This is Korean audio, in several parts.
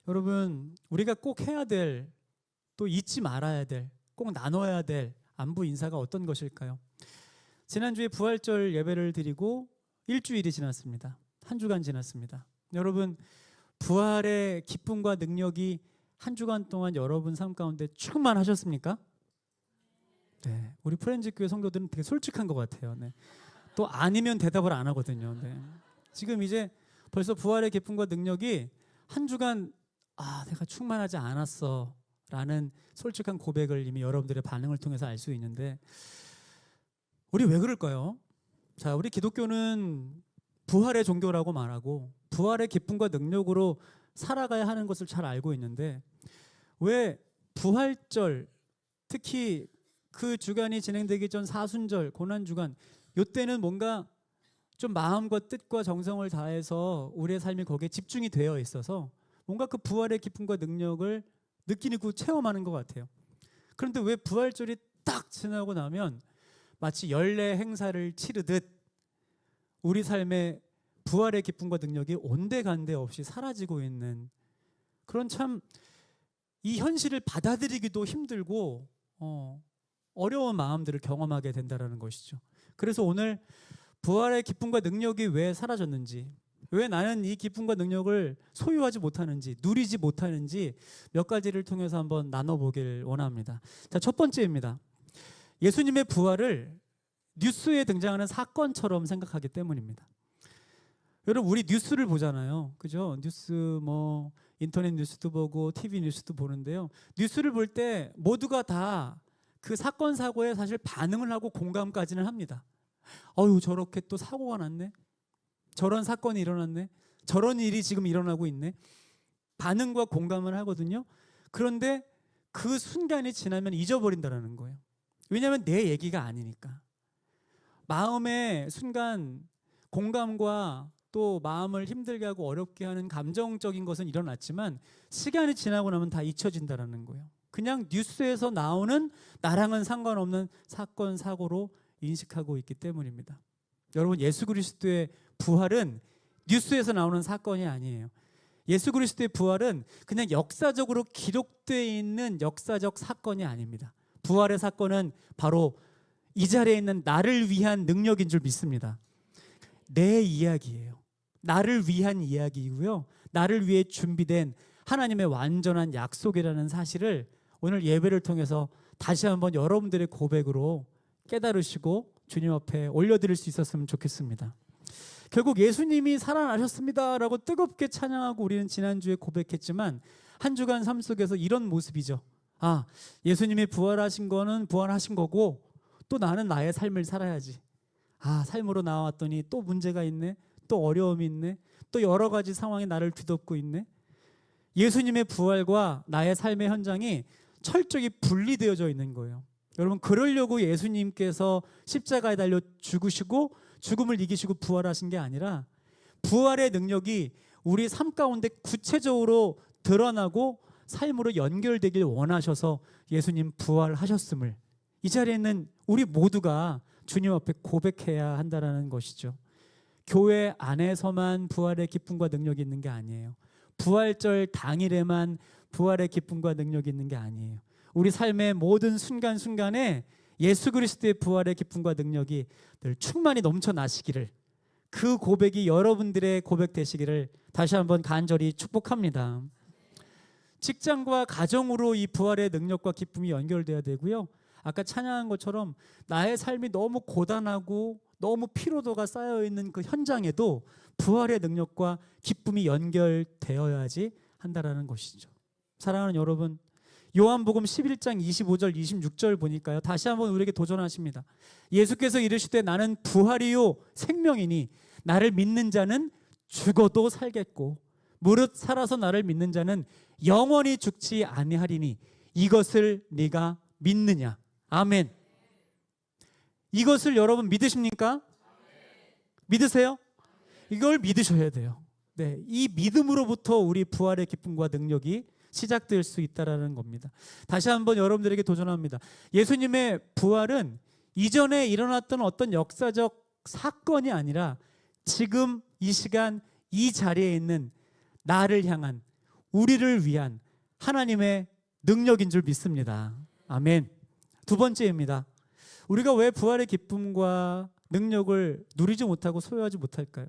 여러분, 우리가 꼭 해야 될, 또 잊지 말아야 될, 꼭 나눠야 될 안부 인사가 어떤 것일까요? 지난주에 부활절 예배를 드리고 일주일이 지났습니다. 한 주간 지났습니다. 여러분, 부활의 기쁨과 능력이 한 주간 동안 여러분 삶 가운데 충만하셨습니까? 네, 우리 프렌즈교회 성도들은 되게 솔직한 것 같아요. 네. 또 아니면 대답을 안 하거든요. 네. 지금 이제 벌써 부활의 기쁨과 능력이 한 주간 내가 충만하지 않았어 라는 솔직한 고백을 이미 여러분들의 반응을 통해서 알 수 있는데, 우리 왜 그럴까요? 자, 우리 기독교는 부활의 종교라고 말하고 부활의 기쁨과 능력으로 살아가야 하는 것을 잘 알고 있는데, 왜 부활절, 특히 그 주간이 진행되기 전 사순절, 고난주간, 이때는 뭔가 좀 마음과 뜻과 정성을 다해서 우리의 삶이 거기에 집중이 되어 있어서 뭔가 그 부활의 기쁨과 능력을 느끼고 체험하는 것 같아요. 그런데 왜 부활절이 딱 지나고 나면 마치 연례 행사를 치르듯 우리 삶에 부활의 기쁨과 능력이 온데간데 없이 사라지고 있는 그런, 참 이 현실을 받아들이기도 힘들고 어려운 마음들을 경험하게 된다는 것이죠. 그래서 오늘 부활의 기쁨과 능력이 왜 사라졌는지, 왜 나는 이 기쁨과 능력을 소유하지 못하는지, 누리지 못하는지 몇 가지를 통해서 한번 나눠보길 원합니다. 자, 첫 번째입니다. 예수님의 부활을 뉴스에 등장하는 사건처럼 생각하기 때문입니다. 여러분, 우리 뉴스를 보잖아요. 그죠? 뉴스, 인터넷 뉴스도 보고 TV 뉴스도 보는데요. 뉴스를 볼 때 모두가 다 그 사건, 사고에 사실 반응을 하고 공감까지는 합니다. 저렇게 또 사고가 났네. 저런 사건이 일어났네. 저런 일이 지금 일어나고 있네. 반응과 공감을 하거든요. 그런데 그 순간이 지나면 잊어버린다는 거예요. 왜냐하면 내 얘기가 아니니까. 마음의 순간 공감과 또 마음을 힘들게 하고 어렵게 하는 감정적인 것은 일어났지만 시간이 지나고 나면 다 잊혀진다는 거예요. 그냥 뉴스에서 나오는 나랑은 상관없는 사건, 사고로 인식하고 있기 때문입니다. 여러분, 예수 그리스도의 부활은 뉴스에서 나오는 사건이 아니에요. 예수 그리스도의 부활은 그냥 역사적으로 기록되어 있는 역사적 사건이 아닙니다. 부활의 사건은 바로 이 자리에 있는 나를 위한 능력인 줄 믿습니다. 내 이야기예요. 나를 위한 이야기이고요. 나를 위해 준비된 하나님의 완전한 약속이라는 사실을 오늘 예배를 통해서 다시 한번 여러분들의 고백으로 깨달으시고 주님 앞에 올려드릴 수 있었으면 좋겠습니다. 결국 예수님이 살아나셨습니다 라고 뜨겁게 찬양하고 우리는 지난주에 고백했지만 한 주간 삶 속에서 이런 모습이죠. 예수님이 부활하신 거는 부활하신 거고 또 나는 나의 삶을 살아야지. 삶으로 나왔더니 또 문제가 있네. 또 어려움이 있네. 또 여러 가지 상황이 나를 뒤덮고 있네. 예수님의 부활과 나의 삶의 현장이 철저히 분리되어져 있는 거예요. 여러분, 그러려고 예수님께서 십자가에 달려 죽으시고 죽음을 이기시고 부활하신 게 아니라 부활의 능력이 우리 삶 가운데 구체적으로 드러나고 삶으로 연결되길 원하셔서 예수님 부활하셨음을 이 자리에 있는 우리 모두가 주님 앞에 고백해야 한다는 것이죠. 교회 안에서만 부활의 기쁨과 능력이 있는 게 아니에요. 부활절 당일에만 부활의 기쁨과 능력이 있는 게 아니에요. 우리 삶의 모든 순간순간에 예수 그리스도의 부활의 기쁨과 능력이 늘 충만히 넘쳐나시기를, 그 고백이 여러분들의 고백 되시기를 다시 한번 간절히 축복합니다. 직장과 가정으로 이 부활의 능력과 기쁨이 연결돼야 되고요. 아까 찬양한 것처럼 나의 삶이 너무 고단하고 너무 피로도가 쌓여있는 그 현장에도 부활의 능력과 기쁨이 연결되어야지 한다는 것이죠. 사랑하는 여러분, 요한복음 11장 25절 26절 보니까요, 다시 한번 우리에게 도전하십니다. 예수께서 이르시되 나는 부활이요 생명이니 나를 믿는 자는 죽어도 살겠고 무릇 살아서 나를 믿는 자는 영원히 죽지 아니하리니 이것을 네가 믿느냐. 아멘. 이것을 여러분 믿으십니까? 믿으세요? 이걸 믿으셔야 돼요. 네, 이 믿음으로부터 우리 부활의 기쁨과 능력이 시작될 수 있다는 겁니다. 다시 한번 여러분들에게 도전합니다. 예수님의 부활은 이전에 일어났던 어떤 역사적 사건이 아니라 지금 이 시간 이 자리에 있는 나를 향한, 우리를 위한 하나님의 능력인 줄 믿습니다. 아멘. 두 번째입니다. 우리가 왜 부활의 기쁨과 능력을 누리지 못하고 소유하지 못할까요?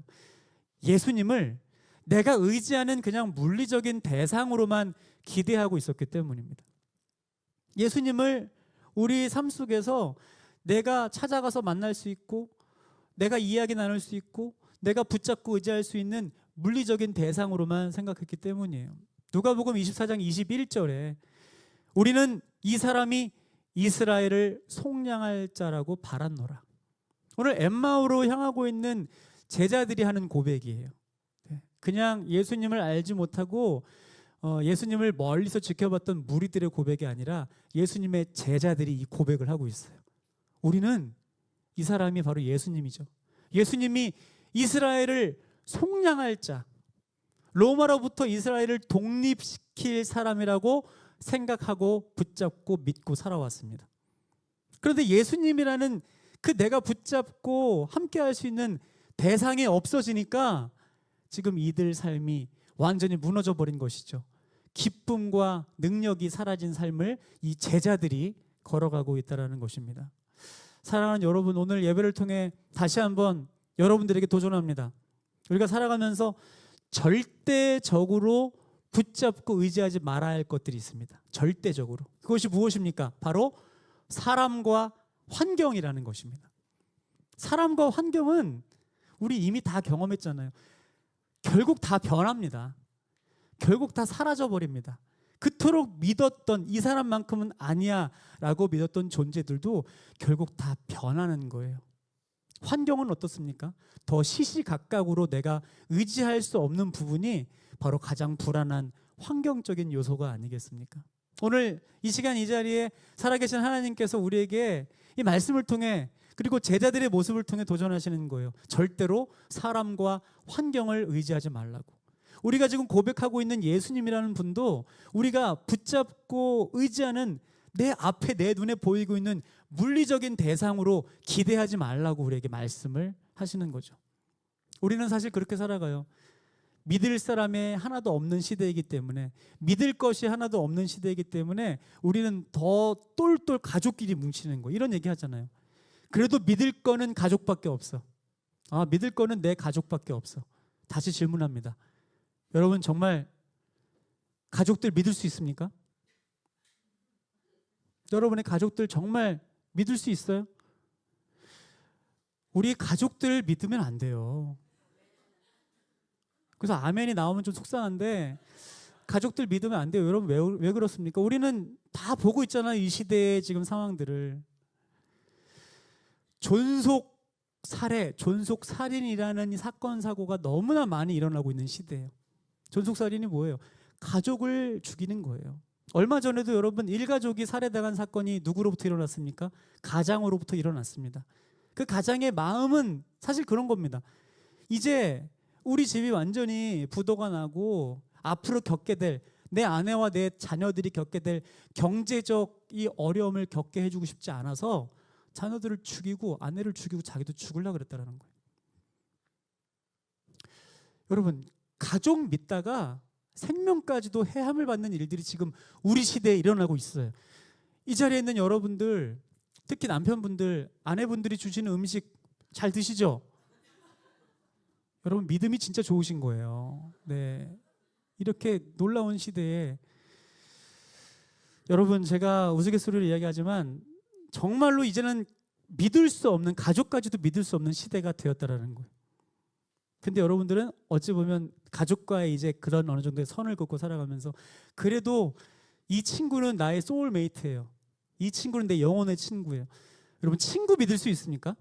예수님을 내가 의지하는 그냥 물리적인 대상으로만 기대하고 있었기 때문입니다. 예수님을 우리 삶 속에서 내가 찾아가서 만날 수 있고, 내가 이야기 나눌 수 있고, 내가 붙잡고 의지할 수 있는 물리적인 대상으로만 생각했기 때문이에요. 누가복음 24장 21절에 우리는 이 사람이 이스라엘을 속량할 자라고 바랐노라. 오늘 엠마오로 향하고 있는 제자들이 하는 고백이에요. 그냥 예수님을 알지 못하고 예수님을 멀리서 지켜봤던 무리들의 고백이 아니라 예수님의 제자들이 이 고백을 하고 있어요. 우리는 이 사람이 바로 예수님이죠. 예수님이 이스라엘을 속량할 자, 로마로부터 이스라엘을 독립시킬 사람이라고 생각하고 붙잡고 믿고 살아왔습니다. 그런데 예수님이라는 그 내가 붙잡고 함께 할 수 있는 대상이 없어지니까 지금 이들 삶이 완전히 무너져 버린 것이죠. 기쁨과 능력이 사라진 삶을 이 제자들이 걸어가고 있다는 것입니다. 사랑하는 여러분, 오늘 예배를 통해 다시 한번 여러분들에게 도전합니다. 우리가 살아가면서 절대적으로 붙잡고 의지하지 말아야 할 것들이 있습니다. 절대적으로. 그것이 무엇입니까? 바로 사람과 환경이라는 것입니다. 사람과 환경은 우리 이미 다 경험했잖아요. 결국 다 변합니다. 결국 다 사라져버립니다. 그토록 믿었던 이 사람만큼은 아니야 라고 믿었던 존재들도 결국 다 변하는 거예요. 환경은 어떻습니까? 더 시시각각으로 내가 의지할 수 없는 부분이 바로 가장 불안한 환경적인 요소가 아니겠습니까? 오늘 이 시간 이 자리에 살아계신 하나님께서 우리에게 이 말씀을 통해, 그리고 제자들의 모습을 통해 도전하시는 거예요. 절대로 사람과 환경을 의지하지 말라고. 우리가 지금 고백하고 있는 예수님이라는 분도 우리가 붙잡고 의지하는 내 앞에 내 눈에 보이고 있는 물리적인 대상으로 기대하지 말라고 우리에게 말씀을 하시는 거죠. 우리는 사실 그렇게 살아가요. 믿을 사람이 하나도 없는 시대이기 때문에, 믿을 것이 하나도 없는 시대이기 때문에 우리는 더 똘똘 가족끼리 뭉치는 거, 이런 얘기 하잖아요. 그래도 믿을 거는 가족밖에 없어. 믿을 거는 내 가족밖에 없어. 다시 질문합니다. 여러분, 정말 가족들 믿을 수 있습니까? 여러분의 가족들 정말 믿을 수 있어요? 우리 가족들 믿으면 안 돼요. 그래서 아멘이 나오면 좀 속상한데, 가족들 믿으면 안 돼요. 여러분, 왜 그렇습니까? 우리는 다 보고 있잖아요. 이 시대의 지금 상황들을. 존속 살해, 존속 살인이라는 이 사건 사고가 너무나 많이 일어나고 있는 시대예요. 존속 살인이 뭐예요? 가족을 죽이는 거예요. 얼마 전에도 여러분, 일가족이 살해당한 사건이 누구로부터 일어났습니까? 가장으로부터 일어났습니다. 그 가장의 마음은 사실 그런 겁니다. 이제 우리 집이 완전히 부도가 나고 앞으로 겪게 될, 내 아내와 내 자녀들이 겪게 될 경제적 이 어려움을 겪게 해주고 싶지 않아서 자녀들을 죽이고 아내를 죽이고 자기도 죽으려고 그랬다는 거예요. 여러분, 가족 믿다가 생명까지도 해함을 받는 일들이 지금 우리 시대에 일어나고 있어요. 이 자리에 있는 여러분들, 특히 남편분들, 아내분들이 주시는 음식 잘 드시죠? 여러분, 믿음이 진짜 좋으신 거예요. 네, 이렇게 놀라운 시대에 여러분, 제가 우스갯소리로 이야기하지만 정말로 이제는 믿을 수 없는, 가족까지도 믿을 수 없는 시대가 되었다라는 거예요. 근데 여러분들은 어찌 보면 가족과의 이제 그런 어느 정도의 선을 긋고 살아가면서 그래도 이 친구는 나의 소울메이트예요. 이 친구는 내 영혼의 친구예요. 여러분, 친구 믿을 수 있습니까?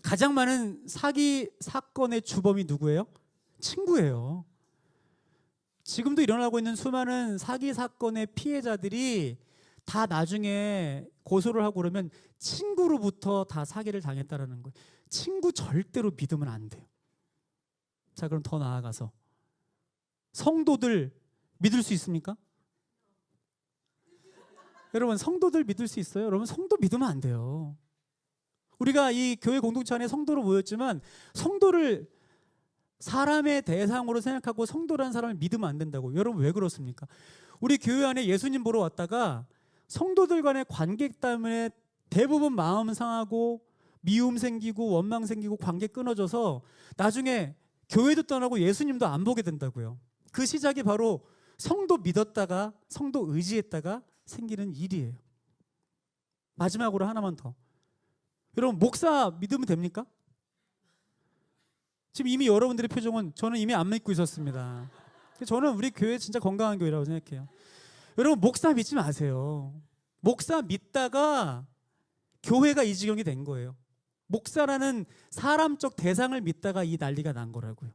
가장 많은 사기 사건의 주범이 누구예요? 친구예요. 지금도 일어나고 있는 수많은 사기 사건의 피해자들이 다 나중에 고소를 하고 그러면 친구로부터 다 사기를 당했다라는 거예요. 친구 절대로 믿으면 안 돼요. 자, 그럼 더 나아가서 성도들 믿을 수 있습니까? 여러분, 성도들 믿을 수 있어요? 여러분, 성도 믿으면 안 돼요. 우리가 이 교회 공동체 안에 성도로 모였지만 성도를 사람의 대상으로 생각하고 성도라는 사람을 믿으면 안 된다고. 여러분 왜 그렇습니까? 우리 교회 안에 예수님 보러 왔다가 성도들 간의 관계 때문에 대부분 마음 상하고 미움 생기고 원망 생기고 관계 끊어져서 나중에 교회도 떠나고 예수님도 안 보게 된다고요. 그 시작이 바로 성도 믿었다가 성도 의지했다가 생기는 일이에요. 마지막으로 하나만 더. 여러분 목사 믿으면 됩니까? 지금 이미 여러분들의 표정은 저는 이미 안 믿고 있었습니다. 저는 우리 교회 진짜 건강한 교회라고 생각해요. 여러분 목사 믿지 마세요. 목사 믿다가 교회가 이 지경이 된 거예요. 목사라는 사람적 대상을 믿다가 이 난리가 난 거라고요.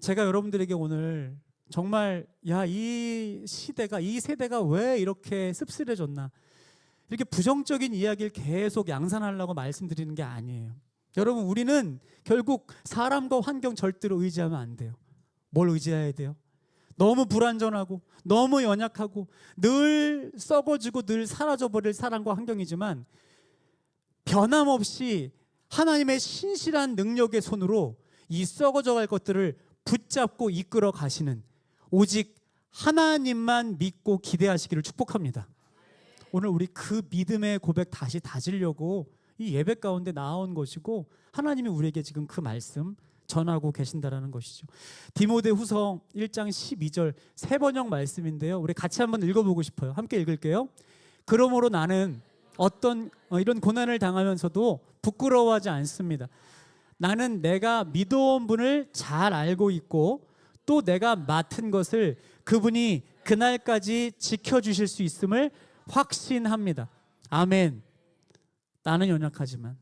제가 여러분들에게 오늘 정말 이 시대가 이 세대가 왜 이렇게 씁쓸해졌나 이렇게 부정적인 이야기를 계속 양산하려고 말씀드리는 게 아니에요. 여러분 우리는 결국 사람과 환경 절대로 의지하면 안 돼요. 뭘 의지해야 돼요? 너무 불완전하고 너무 연약하고 늘 썩어지고 늘 사라져버릴 사람과 환경이지만 변함없이 하나님의 신실한 능력의 손으로 이 썩어져갈 것들을 붙잡고 이끌어 가시는 오직 하나님만 믿고 기대하시기를 축복합니다. 오늘 우리 그 믿음의 고백 다시 다지려고 이 예배 가운데 나온 것이고 하나님이 우리에게 지금 그 말씀 전하고 계신다라는 것이죠. 디모데후서 1장 12절 세 번역 말씀인데요. 우리 같이 한번 읽어보고 싶어요. 함께 읽을게요. 그러므로 나는 어떤 이런 고난을 당하면서도 부끄러워하지 않습니다. 나는 내가 믿어온 분을 잘 알고 있고 또 내가 맡은 것을 그분이 그날까지 지켜주실 수 있음을 확신합니다. 아멘. 나는 연약하지만,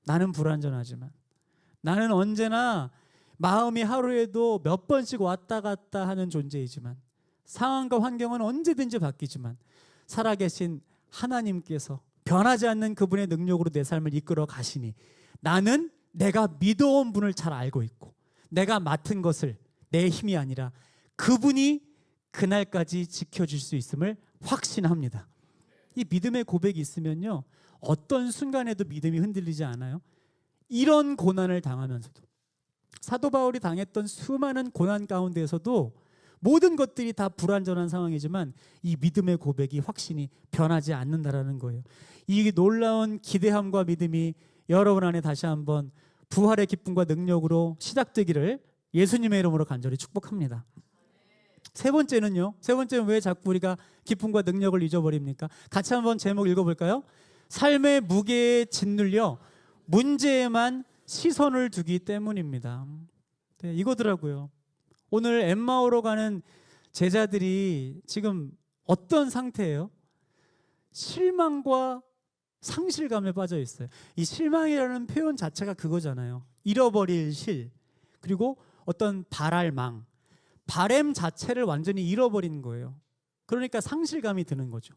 나는 불완전하지만, 나는 언제나 마음이 하루에도 몇 번씩 왔다 갔다 하는 존재이지만, 상황과 환경은 언제든지 바뀌지만 살아계신 하나님께서 변하지 않는 그분의 능력으로 내 삶을 이끌어 가시니 나는 내가 믿어온 분을 잘 알고 있고 내가 맡은 것을 내 힘이 아니라 그분이 그날까지 지켜줄 수 있음을 확신합니다. 이 믿음의 고백이 있으면요 어떤 순간에도 믿음이 흔들리지 않아요. 이런 고난을 당하면서도 사도 바울이 당했던 수많은 고난 가운데에서도 모든 것들이 다 불완전한 상황이지만 이 믿음의 고백이 확신이 변하지 않는다라는 거예요. 이 놀라운 기대함과 믿음이 여러분 안에 다시 한번 부활의 기쁨과 능력으로 시작되기를 예수님의 이름으로 간절히 축복합니다. 세 번째는요. 세 번째는 왜 자꾸 우리가 기쁨과 능력을 잊어버립니까? 같이 한번 제목 읽어볼까요? 삶의 무게에 짓눌려 문제에만 시선을 두기 때문입니다. 네, 이거더라고요. 오늘 엠마오로 가는 제자들이 지금 어떤 상태예요? 실망과 상실감에 빠져 있어요. 이 실망이라는 표현 자체가 그거잖아요. 잃어버릴 실, 그리고 어떤 바랄망, 바램 자체를 완전히 잃어버린 거예요. 그러니까 상실감이 드는 거죠.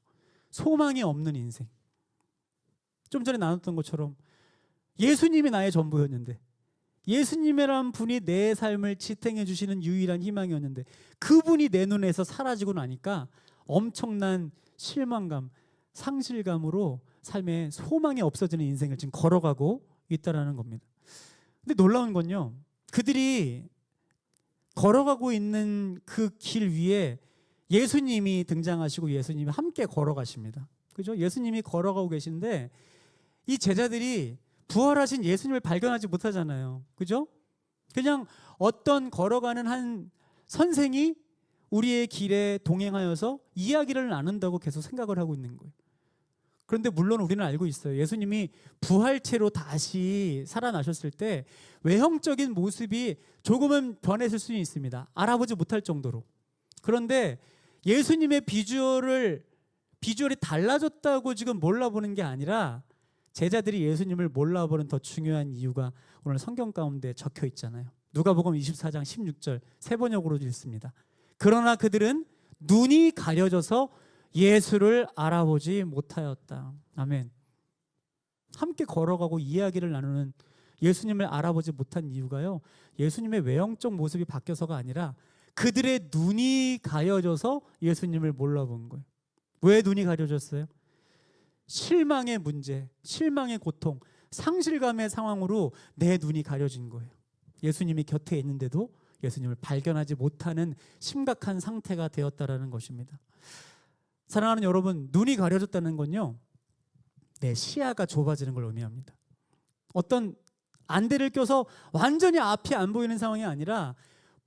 소망이 없는 인생. 좀 전에 나눴던 것처럼 예수님이 나의 전부였는데, 예수님이란 분이 내 삶을 지탱해 주시는 유일한 희망이었는데 그분이 내 눈에서 사라지고 나니까 엄청난 실망감, 상실감으로 삶에 소망이 없어지는 인생을 지금 걸어가고 있다라는 겁니다. 근데 놀라운 건요, 그들이 걸어가고 있는 그 길 위에 예수님이 등장하시고 예수님이 함께 걸어가십니다. 그죠? 예수님이 걸어가고 계신데 이 제자들이 부활하신 예수님을 발견하지 못하잖아요. 그죠? 그냥 어떤 걸어가는 한 선생이 우리의 길에 동행하여서 이야기를 나눈다고 계속 생각을 하고 있는 거예요. 그런데 물론 우리는 알고 있어요. 예수님이 부활체로 다시 살아나셨을 때 외형적인 모습이 조금은 변했을 수는 있습니다. 알아보지 못할 정도로. 그런데 예수님의 비주얼이 달라졌다고 지금 몰라보는 게 아니라 제자들이 예수님을 몰라보는 더 중요한 이유가 오늘 성경 가운데 적혀 있잖아요. 누가복음 24장 16절 세 번역으로 읽습니다. 그러나 그들은 눈이 가려져서 예수를 알아보지 못하였다. 아멘. 함께 걸어가고 이야기를 나누는 예수님을 알아보지 못한 이유가요, 예수님의 외형적 모습이 바뀌어서가 아니라 그들의 눈이 가려져서 예수님을 몰라본 거예요. 왜 눈이 가려졌어요? 실망의 문제, 실망의 고통, 상실감의 상황으로 내 눈이 가려진 거예요. 예수님이 곁에 있는데도 예수님을 발견하지 못하는 심각한 상태가 되었다라는 것입니다. 사랑하는 여러분, 눈이 가려졌다는 건요, 내 시야가 좁아지는 걸 의미합니다. 어떤 안대를 껴서 완전히 앞이 안 보이는 상황이 아니라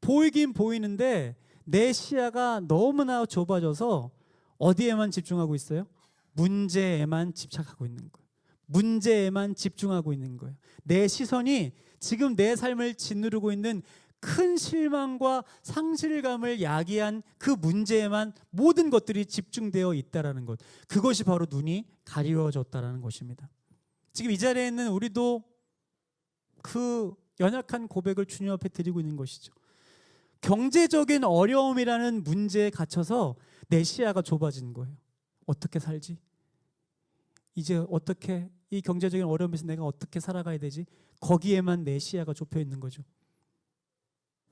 보이긴 보이는데 내 시야가 너무나 좁아져서 어디에만 집중하고 있어요? 문제에만 집착하고 있는 거예요. 문제에만 집중하고 있는 거예요. 내 시선이 지금 내 삶을 짓누르고 있는 큰 실망과 상실감을 야기한 그 문제에만 모든 것들이 집중되어 있다라는 것. 그것이 바로 눈이 가리워졌다라는 것입니다. 지금 이 자리에 있는 우리도 그 연약한 고백을 주님 앞에 드리고 있는 것이죠. 경제적인 어려움이라는 문제에 갇혀서 내 시야가 좁아진 거예요. 어떻게 살지? 이제 어떻게 이 경제적인 어려움에서 내가 어떻게 살아가야 되지? 거기에만 내 시야가 좁혀 있는 거죠.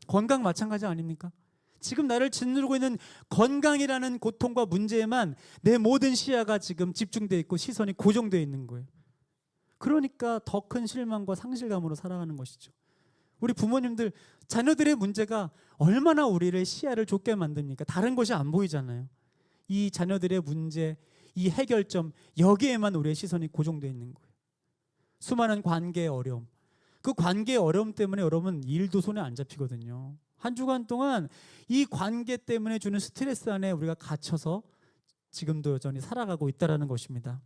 건강 마찬가지 아닙니까? 지금 나를 짓누르고 있는 건강이라는 고통과 문제에만 내 모든 시야가 지금 집중되어 있고 시선이 고정되어 있는 거예요. 그러니까 더 큰 실망과 상실감으로 살아가는 것이죠. 우리 부모님들 자녀들의 문제가 얼마나 우리를 시야를 좁게 만듭니까? 다른 것이 안 보이잖아요. 이 자녀들의 문제, 이 해결점, 여기에만 우리의 시선이 고정되어 있는 거예요. 수많은 관계의 어려움, 그 관계의 어려움 때문에 여러분 일도 손에 안 잡히거든요. 한 주간 동안 이 관계 때문에 주는 스트레스 안에 우리가 갇혀서 지금도 여전히 살아가고 있다는 것입니다.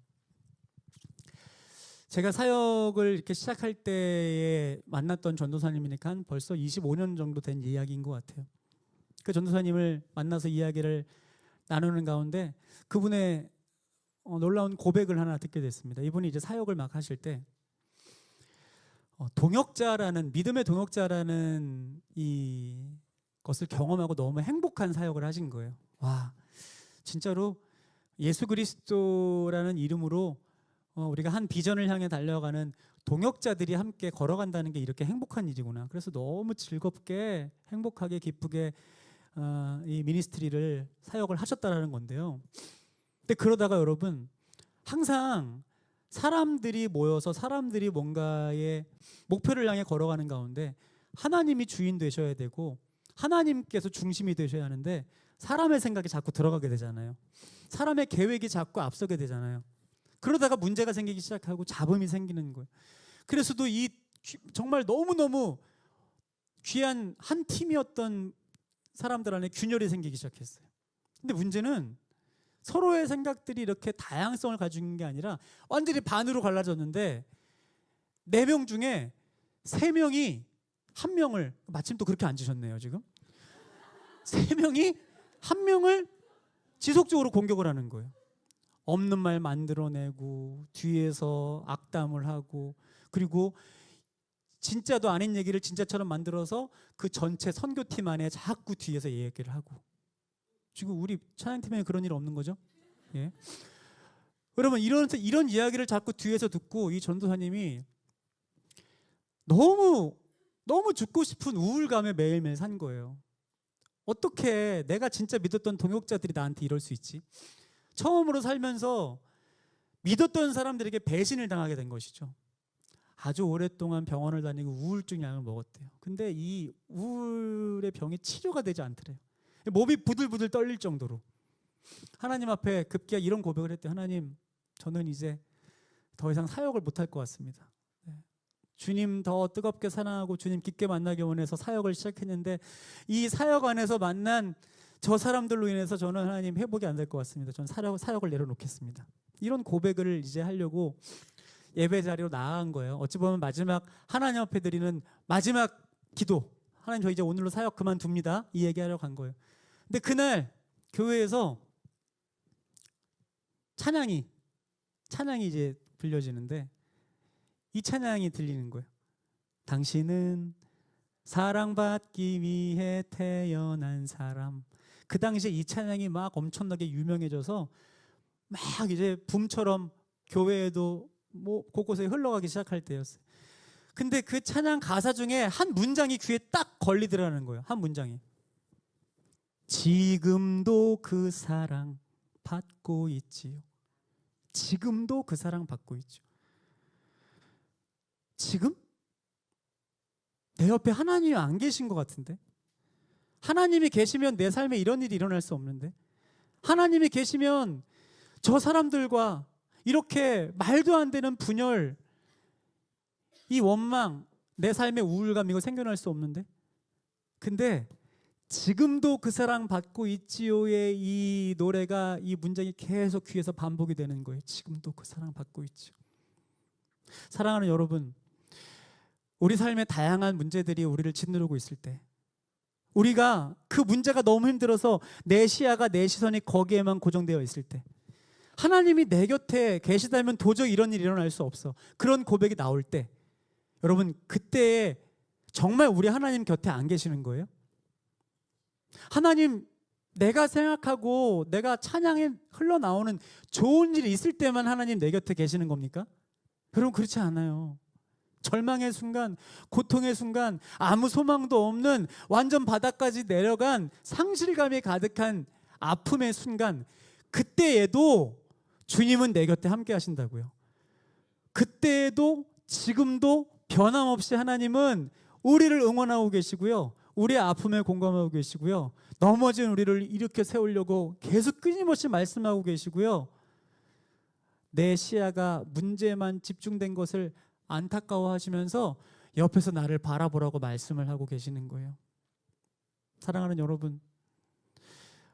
제가 사역을 이렇게 시작할 때에 만났던 전도사님이니까 벌써 25년 정도 된 이야기인 것 같아요. 그 전도사님을 만나서 이야기를 나누는 가운데 그분의 놀라운 고백을 하나 듣게 됐습니다. 이분이 이제 사역을 막 하실 때 동역자라는, 믿음의 동역자라는 이 것을 경험하고 너무 행복한 사역을 하신 거예요. 와, 진짜로 예수 그리스도라는 이름으로 우리가 한 비전을 향해 달려가는 동역자들이 함께 걸어간다는 게 이렇게 행복한 일이구나. 그래서 너무 즐겁게 행복하게 기쁘게 이 미니스트리를 사역을 하셨다라는 건데요. 근데 그러다가 여러분 항상 사람들이 모여서 사람들이 뭔가의 목표를 향해 걸어가는 가운데 하나님이 주인 되셔야 되고 하나님께서 중심이 되셔야 하는데 사람의 생각이 자꾸 들어가게 되잖아요. 사람의 계획이 자꾸 앞서게 되잖아요. 그러다가 문제가 생기기 시작하고 잡음이 생기는 거예요. 그래서도 이 정말 너무너무 귀한 한 팀이었던 사람들 안에 균열이 생기기 시작했어요. 근데 문제는 서로의 생각들이 이렇게 다양성을 가지고 있는 게 아니라 완전히 반으로 갈라졌는데 4명 중에 3명이 한 명을, 마침 또 그렇게 앉으셨네요 지금. 3명이 한 명을 지속적으로 공격을 하는 거예요. 없는 말 만들어내고 뒤에서 악담을 하고 그리고 진짜도 아닌 얘기를 진짜처럼 만들어서 그 전체 선교팀 안에 자꾸 뒤에서 얘기를 하고. 지금 우리 찬양팀에 그런 일 없는 거죠? 예. 여러분 이런 이야기를 자꾸 뒤에서 듣고 이 전도사님이 너무 죽고 싶은 우울감에 매일매일 산 거예요. 어떻게 내가 진짜 믿었던 동역자들이 나한테 이럴 수 있지? 처음으로 살면서 믿었던 사람들에게 배신을 당하게 된 것이죠. 아주 오랫동안 병원을 다니고 우울증 약을 먹었대요. 근데 이 우울의 병이 치료가 되지 않더래요. 몸이 부들부들 떨릴 정도로 하나님 앞에 급기야 이런 고백을 했대요. 하나님, 저는 이제 더 이상 사역을 못할 것 같습니다. 주님 더 뜨겁게 사랑하고 주님 깊게 만나기 원해서 사역을 시작했는데 이 사역 안에서 만난 저 사람들로 인해서 저는 하나님 회복이 안 될 것 같습니다. 저는 사역을 내려놓겠습니다. 이런 고백을 이제 하려고 예배 자리로 나아간 거예요. 어찌 보면 마지막 하나님 앞에 드리는 마지막 기도. 하나님, 저 이제 오늘로 사역 그만둡니다. 이 얘기하러 간 거예요. 근데 그날 교회에서 찬양이 이제 불려지는데 이 찬양이 들리는 거예요. 당신은 사랑받기 위해 태어난 사람. 그 당시에 이 찬양이 막 엄청나게 유명해져서 막 이제 붐처럼 교회에도 뭐 곳곳에 흘러가기 시작할 때였어요. 근데 그 찬양 가사 중에 한 문장이 귀에 딱 걸리더라는 거예요. 한 문장이. 지금도 그 사랑 받고 있지요. 지금도 그 사랑 받고 있죠. 지금? 내 옆에 하나님이 안 계신 것 같은데? 하나님이 계시면 내 삶에 이런 일이 일어날 수 없는데? 하나님이 계시면 저 사람들과 이렇게 말도 안 되는 분열, 이 원망, 내 삶의 우울감 이거 생겨날 수 없는데? 근데 지금도 그 사랑 받고 있지요의 이 노래가, 이 문장이 계속 귀에서 반복이 되는 거예요. 지금도 그 사랑 받고 있지요. 사랑하는 여러분, 우리 삶의 다양한 문제들이 우리를 짓누르고 있을 때, 우리가 그 문제가 너무 힘들어서 내 시야가, 내 시선이 거기에만 고정되어 있을 때, 하나님이 내 곁에 계시다면 도저히 이런 일이 일어날 수 없어, 그런 고백이 나올 때, 여러분 그때에 정말 우리 하나님 곁에 안 계시는 거예요? 하나님, 내가 생각하고 내가 찬양에 흘러나오는 좋은 일이 있을 때만 하나님 내 곁에 계시는 겁니까? 여러분 그렇지 않아요. 절망의 순간, 고통의 순간, 아무 소망도 없는 완전 바닥까지 내려간 상실감이 가득한 아픔의 순간, 그때에도 주님은 내 곁에 함께 하신다고요. 그때에도 지금도 변함없이 하나님은 우리를 응원하고 계시고요, 우리의 아픔에 공감하고 계시고요, 넘어진 우리를 일으켜 세우려고 계속 끊임없이 말씀하고 계시고요, 내 시야가 문제만 집중된 것을 안타까워하시면서 옆에서 나를 바라보라고 말씀을 하고 계시는 거예요. 사랑하는 여러분,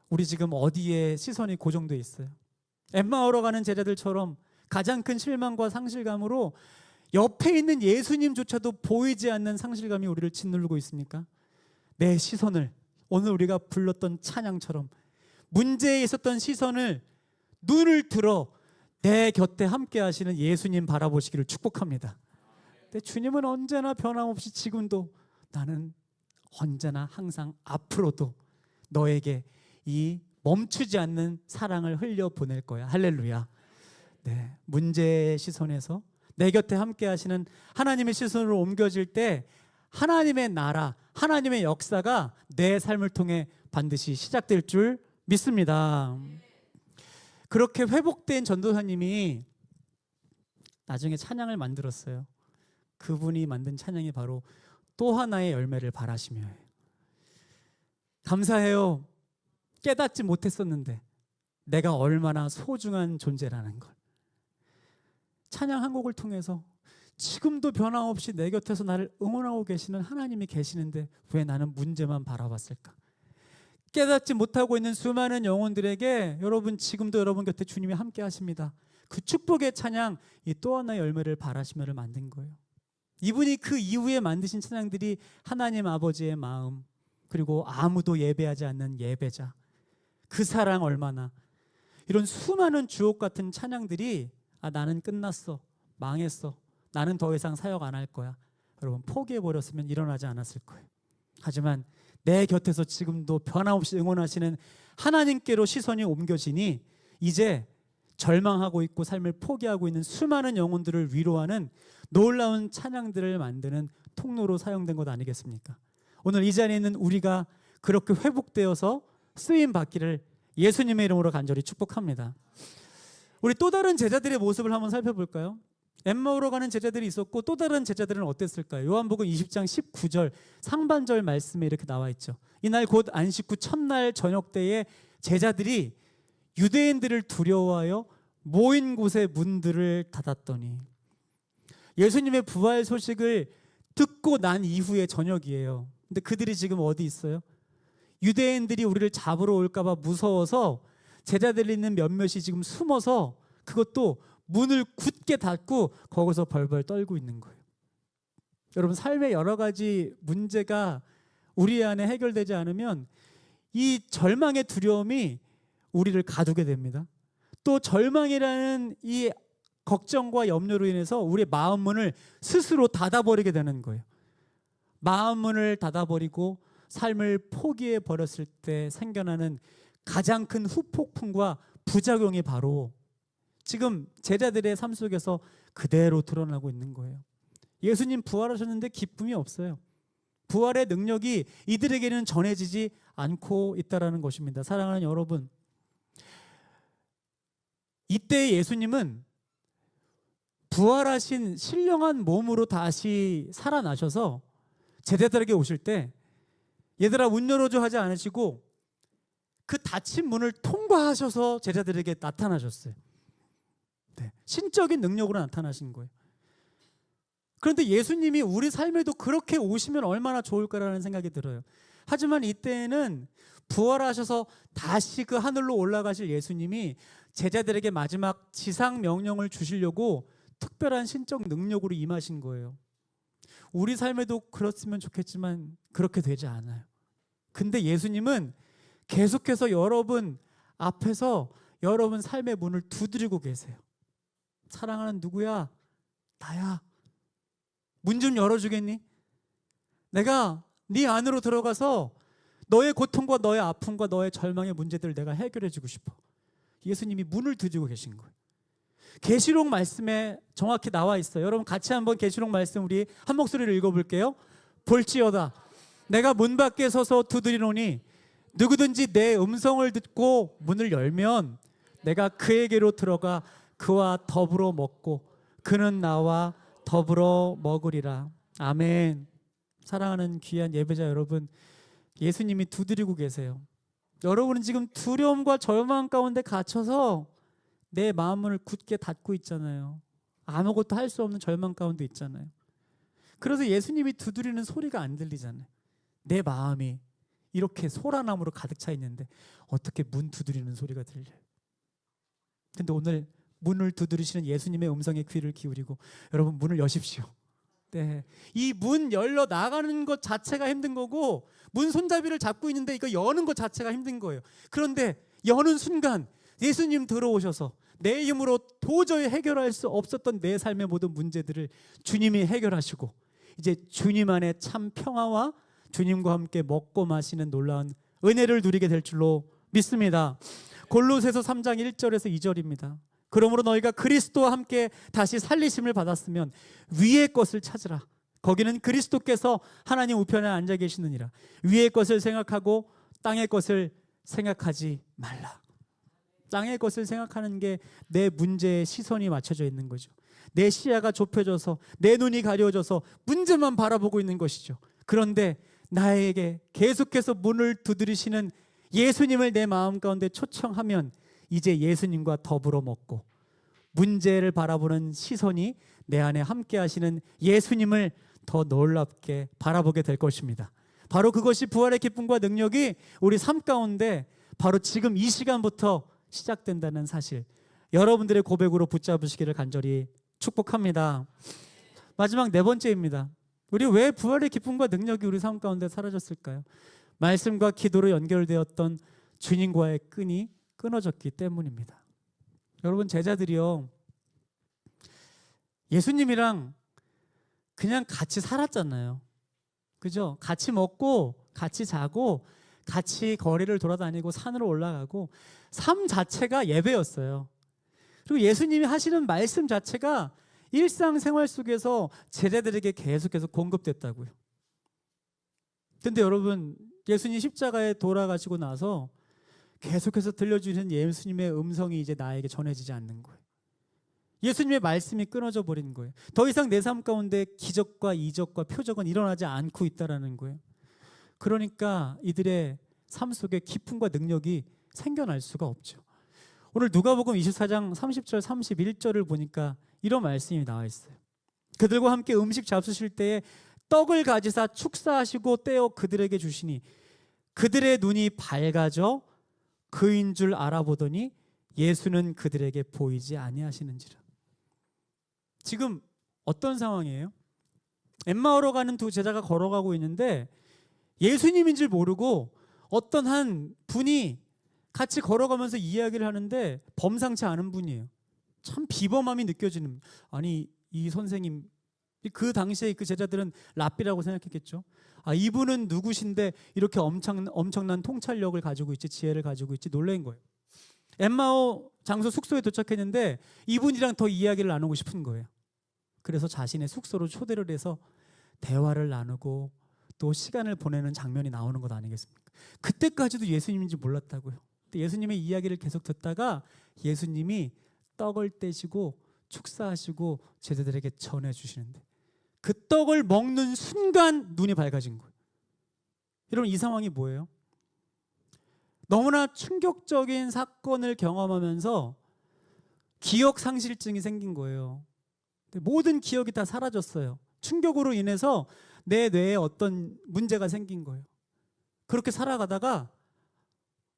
우리 지금 어디에 시선이 고정돼 있어요? 엠마오로 가는 제자들처럼 가장 큰 실망과 상실감으로 옆에 있는 예수님조차도 보이지 않는 상실감이 우리를 짓누르고 있습니까? 내 시선을 오늘 우리가 불렀던 찬양처럼 문제에 있었던 시선을, 눈을 들어 내 곁에 함께 하시는 예수님 바라보시기를 축복합니다. 근데 주님은 언제나 변함없이 지금도, 나는 언제나 항상 앞으로도 너에게 이 멈추지 않는 사랑을 흘려보낼 거야. 할렐루야. 네, 문제의 시선에서 내 곁에 함께 하시는 하나님의 시선으로 옮겨질 때 하나님의 나라, 하나님의 역사가 내 삶을 통해 반드시 시작될 줄 믿습니다. 그렇게 회복된 전도사님이 나중에 찬양을 만들었어요. 그분이 만든 찬양이 바로 또 하나의 열매를 바라시며예요. 감사해요. 깨닫지 못했었는데 내가 얼마나 소중한 존재라는 걸. 찬양 한 곡을 통해서 지금도 변함없이 내 곁에서 나를 응원하고 계시는 하나님이 계시는데 왜 나는 문제만 바라봤을까? 깨닫지 못하고 있는 수많은 영혼들에게 여러분, 지금도 여러분 곁에 주님이 함께 하십니다. 그 축복의 찬양, 이 또 하나의 열매를 바라시며를 만든 거예요. 이분이 그 이후에 만드신 찬양들이 하나님 아버지의 마음, 그리고 아무도 예배하지 않는 예배자, 그 사랑 얼마나, 이런 수많은 주옥 같은 찬양들이 나는 끝났어, 망했어, 나는 더 이상 사역 안 할 거야, 여러분 포기해버렸으면 일어나지 않았을 거예요. 하지만 내 곁에서 지금도 변함없이 응원하시는 하나님께로 시선이 옮겨지니 이제 절망하고 있고 삶을 포기하고 있는 수많은 영혼들을 위로하는 놀라운 찬양들을 만드는 통로로 사용된 것 아니겠습니까? 오늘 이 자리에 있는 우리가 그렇게 회복되어서 쓰임 받기를 예수님의 이름으로 간절히 축복합니다. 우리 또 다른 제자들의 모습을 한번 살펴볼까요? 엠마오로 가는 제자들이 있었고 또 다른 제자들은 어땠을까요? 요한복음 20장 19절 상반절 말씀에 이렇게 나와 있죠. 이날 곧 안식 후 첫날 저녁 때에 제자들이 유대인들을 두려워하여 모인 곳의 문들을 닫았더니, 예수님의 부활 소식을 듣고 난 이후의 저녁이에요. 근데 그들이 지금 어디 있어요? 유대인들이 우리를 잡으러 올까 봐 무서워서 제자들 있는 몇몇이 지금 숨어서 그것도 문을 굳게 닫고 거기서 벌벌 떨고 있는 거예요. 여러분, 삶의 여러 가지 문제가 우리 안에 해결되지 않으면 이 절망의 두려움이 우리를 가두게 됩니다. 또 절망이라는 이 걱정과 염려로 인해서 우리의 마음 문을 스스로 닫아버리게 되는 거예요. 마음 문을 닫아버리고 삶을 포기해 버렸을 때 생겨나는 가장 큰 후폭풍과 부작용이 바로 지금 제자들의 삶 속에서 그대로 드러나고 있는 거예요. 예수님 부활하셨는데 기쁨이 없어요. 부활의 능력이 이들에게는 전해지지 않고 있다는 것입니다. 사랑하는 여러분, 이때 예수님은 부활하신 신령한 몸으로 다시 살아나셔서 제자들에게 오실 때 얘들아 문 열어줘 하지 않으시고 그 닫힌 문을 통과하셔서 제자들에게 나타나셨어요. 네, 신적인 능력으로 나타나신 거예요. 그런데 예수님이 우리 삶에도 그렇게 오시면 얼마나 좋을까라는 생각이 들어요. 하지만 이때에는 부활하셔서 다시 그 하늘로 올라가실 예수님이 제자들에게 마지막 지상 명령을 주시려고 특별한 신적 능력으로 임하신 거예요. 우리 삶에도 그렇으면 좋겠지만 그렇게 되지 않아요. 근데 예수님은 계속해서 여러분 앞에서 여러분 삶의 문을 두드리고 계세요. 사랑하는 누구야? 나야. 문 좀 열어주겠니? 내가 네 안으로 들어가서 너의 고통과 너의 아픔과 너의 절망의 문제들을 내가 해결해주고 싶어. 예수님이 문을 두드리고 계신 거예요. 계시록 말씀에 정확히 나와 있어요. 여러분 같이 한번 계시록 말씀 우리 한 목소리로 읽어볼게요. 볼지어다 내가 문 밖에 서서 두드리노니 누구든지 내 음성을 듣고 문을 열면 내가 그에게로 들어가 그와 더불어 먹고 그는 나와 더불어 먹으리라. 아멘. 사랑하는 귀한 예배자 여러분, 예수님이 두드리고 계세요. 여러분은 지금 두려움과 절망 가운데 갇혀서 내 마음을 굳게 닫고 있잖아요. 아무것도 할 수 없는 절망 가운데 있잖아요. 그래서 예수님이 두드리는 소리가 안 들리잖아요. 내 마음이 이렇게 소란함으로 가득 차 있는데 어떻게 문 두드리는 소리가 들려요? 근데 오늘 문을 두드리시는 예수님의 음성에 귀를 기울이고 여러분 문을 여십시오. 네, 이 문 열려 나가는 것 자체가 힘든 거고 문 손잡이를 잡고 있는데 이거 여는 것 자체가 힘든 거예요. 그런데 여는 순간 예수님 들어오셔서 내 힘으로 도저히 해결할 수 없었던 내 삶의 모든 문제들을 주님이 해결하시고 이제 주님 안에 참 평화와 주님과 함께 먹고 마시는 놀라운 은혜를 누리게 될 줄로 믿습니다. 골로새서 3장 1절에서 2절입니다. 그러므로 너희가 그리스도와 함께 다시 살리심을 받았으면 위의 것을 찾으라. 거기는 그리스도께서 하나님 우편에 앉아 계시느니라. 위의 것을 생각하고 땅의 것을 생각하지 말라. 땅의 것을 생각하는 게 내 문제에 시선이 맞춰져 있는 거죠. 내 시야가 좁혀져서 내 눈이 가려져서 문제만 바라보고 있는 것이죠. 그런데 나에게 계속해서 문을 두드리시는 예수님을 내 마음 가운데 초청하면 이제 예수님과 더불어 먹고 문제를 바라보는 시선이 내 안에 함께 하시는 예수님을 더 놀랍게 바라보게 될 것입니다. 바로 그것이 부활의 기쁨과 능력이 우리 삶 가운데 바로 지금 이 시간부터 시작된다는 사실, 여러분들의 고백으로 붙잡으시기를 간절히 축복합니다. 마지막 네 번째입니다. 우리 왜 부활의 기쁨과 능력이 우리 삶 가운데 사라졌을까요? 말씀과 기도로 연결되었던 주님과의 끈이 끊어졌기 때문입니다. 여러분, 제자들이요, 예수님이랑 그냥 같이 살았잖아요. 그죠? 같이 먹고 같이 자고 같이 거리를 돌아다니고 산으로 올라가고 삶 자체가 예배였어요. 그리고 예수님이 하시는 말씀 자체가 일상생활 속에서 제자들에게 계속해서 공급됐다고요. 근데 여러분, 예수님 십자가에 돌아가시고 나서 계속해서 들려주시는 예수님의 음성이 이제 나에게 전해지지 않는 거예요. 예수님의 말씀이 끊어져 버린 거예요. 더 이상 내 삶 가운데 기적과 이적과 표적은 일어나지 않고 있다라는 거예요. 그러니까 이들의 삶 속에 기쁨과 능력이 생겨날 수가 없죠. 오늘 누가복음 24장 30절 31절을 보니까 이런 말씀이 나와 있어요. 그들과 함께 음식 잡수실 때에 떡을 가지사 축사하시고 떼어 그들에게 주시니 그들의 눈이 밝아져 그인 줄 알아보더니 예수는 그들에게 보이지 아니하시는지라. 지금 어떤 상황이에요? 엠마오로 가는 두 제자가 걸어가고 있는데 예수님인 줄 모르고 어떤 한 분이 같이 걸어가면서 이야기를 하는데 범상치 않은 분이에요. 참 비범함이 느껴지는. 아니, 이 선생님, 그 당시에 그 제자들은 랍비라고 생각했겠죠. 아, 이분은 누구신데 이렇게 엄청난 통찰력을 가지고 있지, 지혜를 가지고 있지, 놀란 거예요. 엠마오 장소 숙소에 도착했는데 이분이랑 더 이야기를 나누고 싶은 거예요. 그래서 자신의 숙소로 초대를 해서 대화를 나누고 또 시간을 보내는 장면이 나오는 것 아니겠습니까? 그때까지도 예수님인지 몰랐다고요. 근데 예수님의 이야기를 계속 듣다가 예수님이 떡을 떼시고 축사하시고 제자들에게 전해주시는데 그 떡을 먹는 순간 눈이 밝아진 거예요. 여러분, 이 상황이 뭐예요? 너무나 충격적인 사건을 경험하면서 기억 상실증이 생긴 거예요. 모든 기억이 다 사라졌어요. 충격으로 인해서 내 뇌에 어떤 문제가 생긴 거예요. 그렇게 살아가다가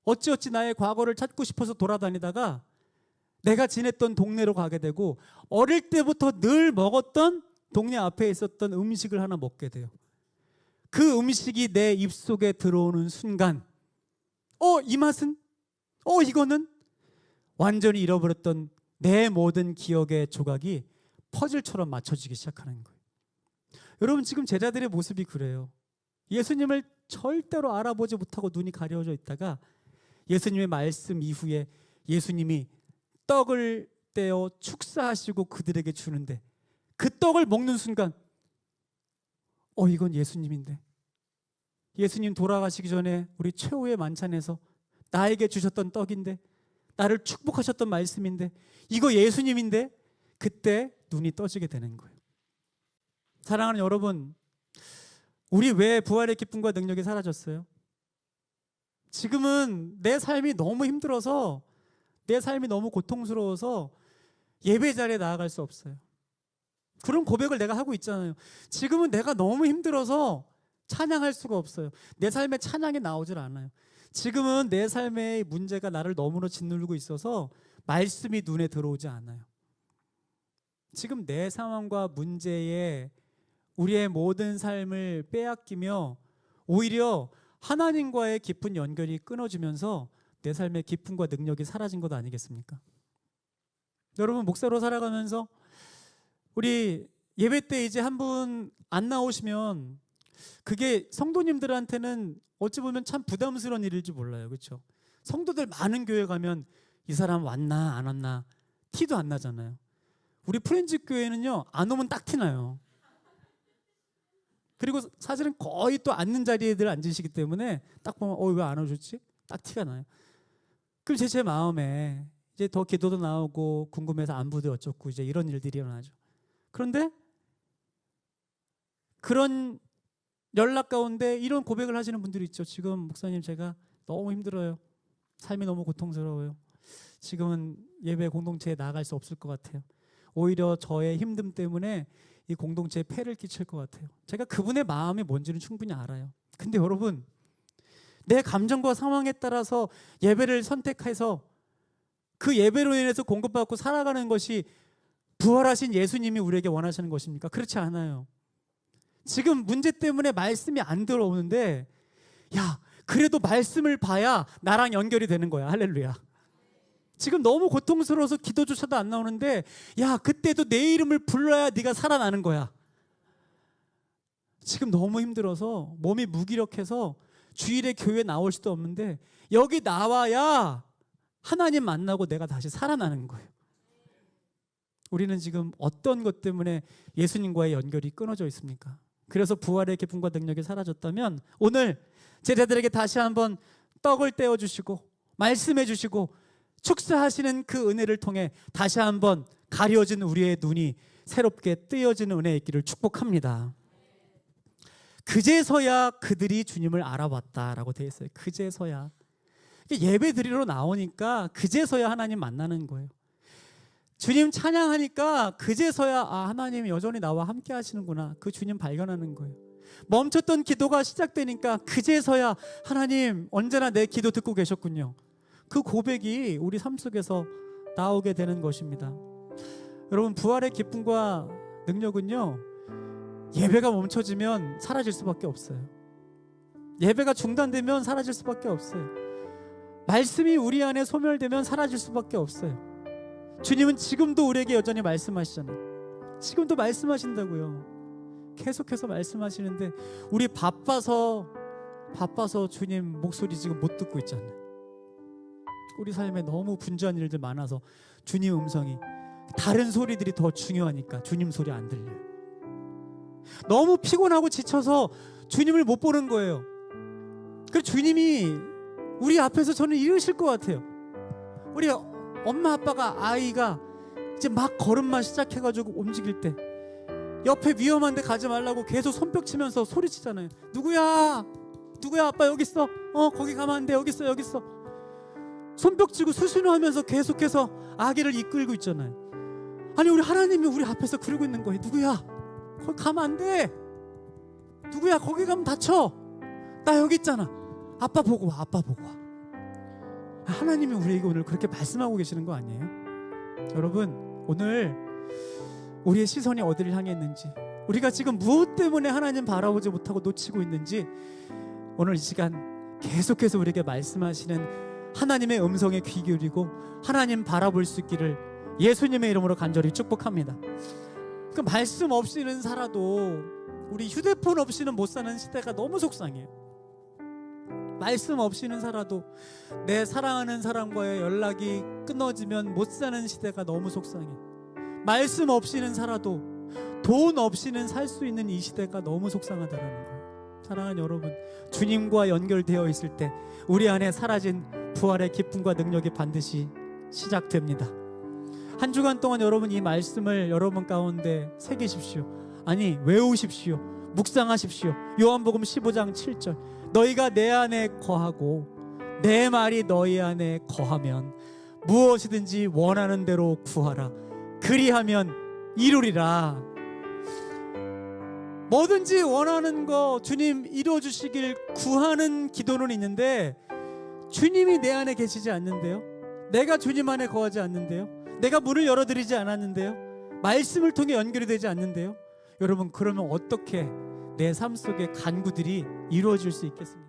어찌어찌 나의 과거를 찾고 싶어서 돌아다니다가 내가 지냈던 동네로 가게 되고, 어릴 때부터 늘 먹었던 동네 앞에 있었던 음식을 하나 먹게 돼요. 그 음식이 내 입속에 들어오는 순간, 이 맛은? 이거는? 완전히 잃어버렸던 내 모든 기억의 조각이 퍼즐처럼 맞춰지기 시작하는 거예요. 여러분, 지금 제자들의 모습이 그래요. 예수님을 절대로 알아보지 못하고 눈이 가려져 있다가 예수님의 말씀 이후에 예수님이 떡을 떼어 축사하시고 그들에게 주는데, 그 떡을 먹는 순간 이건 예수님인데, 예수님 돌아가시기 전에 우리 최후의 만찬에서 나에게 주셨던 떡인데, 나를 축복하셨던 말씀인데, 이거 예수님인데, 그때 눈이 떠지게 되는 거예요. 사랑하는 여러분, 우리 왜 부활의 기쁨과 능력이 사라졌어요? 지금은 내 삶이 너무 힘들어서, 내 삶이 너무 고통스러워서 예배 자리에 나아갈 수 없어요. 그런 고백을 내가 하고 있잖아요. 지금은 내가 너무 힘들어서 찬양할 수가 없어요. 내 삶에 찬양이 나오질 않아요. 지금은 내 삶의 문제가 나를 너무나 짓누르고 있어서 말씀이 눈에 들어오지 않아요. 지금 내 상황과 문제에 우리의 모든 삶을 빼앗기며 오히려 하나님과의 깊은 연결이 끊어지면서 내 삶의 기쁨과 능력이 사라진 것 아니겠습니까? 여러분, 목사로 살아가면서 우리 예배 때 이제 한 분 안 나오시면 그게 성도님들한테는 어찌 보면 참 부담스러운 일일지 몰라요. 그렇죠? 성도들 많은 교회 가면 이 사람 왔나 안 왔나 티도 안 나잖아요. 우리 프렌즈 교회는요, 안 오면 딱 티나요. 그리고 사실은 거의 또 앉는 자리에들 앉으시기 때문에 딱 보면 왜 안 오셨지? 딱 티가 나요. 그럼 제 마음에 이제 더 기도도 나오고 궁금해서 안부도 여쭙고 이제 이런 일들이 일어나죠. 그런데 그런 연락 가운데 이런 고백을 하시는 분들이 있죠. 지금 목사님, 제가 너무 힘들어요. 삶이 너무 고통스러워요. 지금은 예배 공동체에 나아갈 수 없을 것 같아요. 오히려 저의 힘듦 때문에 이 공동체에 폐를 끼칠 것 같아요. 제가 그분의 마음이 뭔지는 충분히 알아요. 근데 여러분, 내 감정과 상황에 따라서 예배를 선택해서 그 예배로 인해서 공급받고 살아가는 것이 부활하신 예수님이 우리에게 원하시는 것입니까? 그렇지 않아요. 지금 문제 때문에 말씀이 안 들어오는데, 그래도 말씀을 봐야 나랑 연결이 되는 거야. 할렐루야. 지금 너무 고통스러워서 기도조차도 안 나오는데, 그때도 내 이름을 불러야 네가 살아나는 거야. 지금 너무 힘들어서 몸이 무기력해서 주일에 교회 나올 수도 없는데, 여기 나와야 하나님 만나고 내가 다시 살아나는 거예요. 우리는 지금 어떤 것 때문에 예수님과의 연결이 끊어져 있습니까? 그래서 부활의 기쁨과 능력이 사라졌다면, 오늘 제자들에게 다시 한번 떡을 떼어주시고 말씀해 주시고 축사하시는 그 은혜를 통해 다시 한번 가려진 우리의 눈이 새롭게 뜨여지는 은혜의 길을 축복합니다. 그제서야 그들이 주님을 알아봤다라고 되어 있어요. 그제서야. 예배 드리러 나오니까 그제서야 하나님 만나는 거예요. 주님 찬양하니까 그제서야 하나님이 여전히 나와 함께 하시는구나, 그 주님 발견하는 거예요. 멈췄던 기도가 시작되니까 그제서야 하나님 언제나 내 기도 듣고 계셨군요. 그 고백이 우리 삶 속에서 나오게 되는 것입니다. 여러분, 부활의 기쁨과 능력은요, 예배가 멈춰지면 사라질 수밖에 없어요. 예배가 중단되면 사라질 수밖에 없어요. 말씀이 우리 안에 소멸되면 사라질 수밖에 없어요. 주님은 지금도 우리에게 여전히 말씀하시잖아요. 지금도 말씀하신다고요. 계속해서 말씀하시는데 우리 바빠서 주님 목소리 지금 못 듣고 있잖아요. 우리 삶에 너무 분주한 일들 많아서 주님 음성이, 다른 소리들이 더 중요하니까 주님 소리 안 들려요. 너무 피곤하고 지쳐서 주님을 못 보는 거예요. 그래서 주님이 우리 앞에서 저는 이러실 것 같아요. 우리 엄마 아빠가 아이가 이제 막 걸음만 시작해가지고 움직일 때 옆에 위험한데 가지 말라고 계속 손뼉 치면서 소리치잖아요. 누구야? 누구야? 아빠 여기 있어. 거기 가면 안 돼. 여기 있어. 여기 있어. 손뼉 치고 수신호하면서 계속해서 아기를 이끌고 있잖아요. 아니 우리 하나님이 우리 앞에서 그러고 있는 거예요. 누구야? 거기 가면 안 돼. 누구야? 거기 가면 다쳐. 나 여기 있잖아. 아빠 보고 와. 아빠 보고 와. 하나님이 우리에게 오늘 그렇게 말씀하고 계시는 거 아니에요? 여러분, 오늘 우리의 시선이 어디를 향해 있는지, 우리가 지금 무엇 때문에 하나님 바라보지 못하고 놓치고 있는지 오늘 이 시간 계속해서 우리에게 말씀하시는 하나님의 음성에 귀 기울이고 하나님 바라볼 수 있기를 예수님의 이름으로 간절히 축복합니다. 그 말씀 없이는 살아도 우리 휴대폰 없이는 못 사는 시대가 너무 속상해요. 말씀 없이는 살아도 내 사랑하는 사람과의 연락이 끊어지면 못 사는 시대가 너무 속상해. 말씀 없이는 살아도 돈 없이는 살 수 있는 이 시대가 너무 속상하다는 거예요. 사랑하는 여러분, 주님과 연결되어 있을 때 우리 안에 사라진 부활의 기쁨과 능력이 반드시 시작됩니다. 한 주간 동안 여러분 이 말씀을 여러분 가운데 새기십시오. 아니 외우십시오. 묵상하십시오. 요한복음 15장 7절, 너희가 내 안에 거하고 내 말이 너희 안에 거하면 무엇이든지 원하는 대로 구하라. 그리하면 이루리라. 뭐든지 원하는 거 주님 이루어주시길 구하는 기도는 있는데 주님이 내 안에 계시지 않는데요. 내가 주님 안에 거하지 않는데요. 내가 문을 열어드리지 않았는데요. 말씀을 통해 연결이 되지 않는데요. 여러분, 그러면 어떻게 내 삶 속의 간구들이 이루어질 수 있겠습니까?